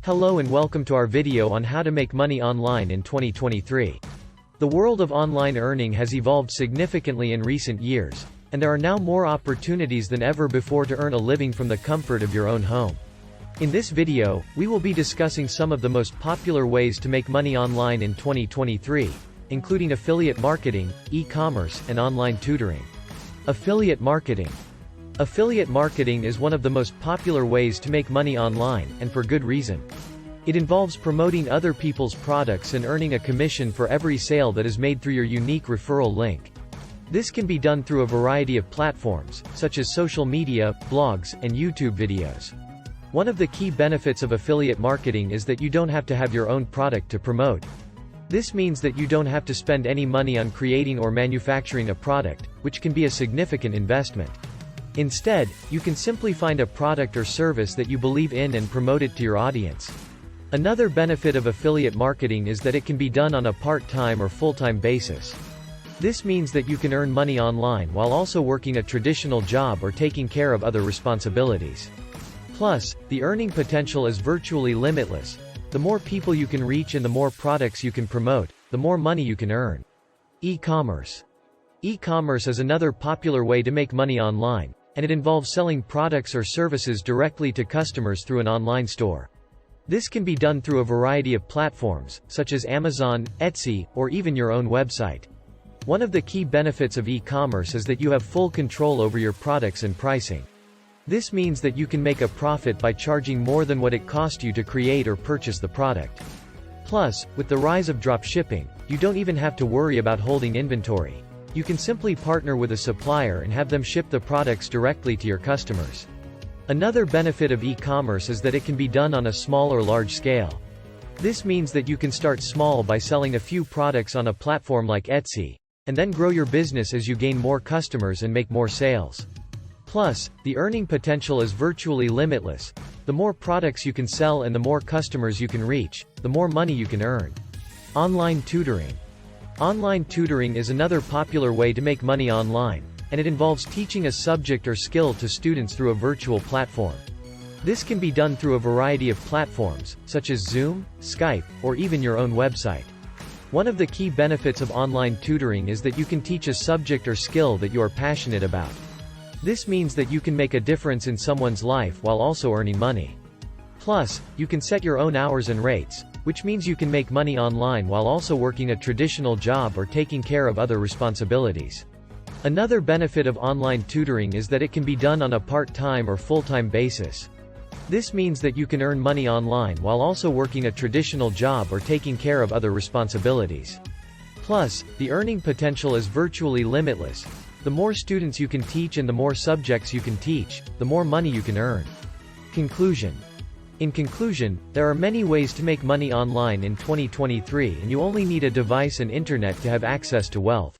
Hello and welcome to our video on how to make money online in 2023. The world of online earning has evolved significantly in recent years, and there are now more opportunities than ever before to earn a living from the comfort of your own home. In this video, we will be discussing some of the most popular ways to make money online in 2023, including affiliate marketing, e-commerce, and online tutoring. Affiliate marketing. Affiliate marketing is one of the most popular ways to make money online, and for good reason. It involves promoting other people's products and earning a commission for every sale that is made through your unique referral link. This can be done through a variety of platforms, such as social media, blogs, and YouTube videos. One of the key benefits of affiliate marketing is that you don't have to have your own product to promote. This means that you don't have to spend any money on creating or manufacturing a product, which can be a significant investment. Instead, you can simply find a product or service that you believe in and promote it to your audience. Another benefit of affiliate marketing is that it can be done on a part-time or full-time basis. This means that you can earn money online while also working a traditional job or taking care of other responsibilities. Plus, the earning potential is virtually limitless. The more people you can reach and the more products you can promote, the more money you can earn. E-commerce. E-commerce is another popular way to make money online, and it involves selling products or services directly to customers through an online store. This can be done through a variety of platforms, such as Amazon, Etsy, or even your own website. One of the key benefits of e-commerce is that you have full control over your products and pricing. This means that you can make a profit by charging more than what it cost you to create or purchase the product. Plus, with the rise of dropshipping, you don't even have to worry about holding inventory. You can simply partner with a supplier and have them ship the products directly to your customers. Another benefit of e-commerce is that it can be done on a small or large scale. This means that you can start small by selling a few products on a platform like Etsy, and then grow your business as you gain more customers and make more sales. Plus, the earning potential is virtually limitless. The more products you can sell and the more customers you can reach, the more money you can earn. Online tutoring. Online tutoring is another popular way to make money online, and it involves teaching a subject or skill to students through a virtual platform. This can be done through a variety of platforms, such as Zoom, Skype, or even your own website. One of the key benefits of online tutoring is that you can teach a subject or skill that you are passionate about. This means that you can make a difference in someone's life while also earning money. Plus, you can set your own hours and rates, which means you can make money online while also working a traditional job or taking care of other responsibilities. Another benefit of online tutoring is that it can be done on a part-time or full-time basis. This means that you can earn money online while also working a traditional job or taking care of other responsibilities. Plus, the earning potential is virtually limitless. The more students you can teach and the more subjects you can teach, the more money you can earn. Conclusion. In conclusion, there are many ways to make money online in 2023, and you only need a device and internet to have access to wealth.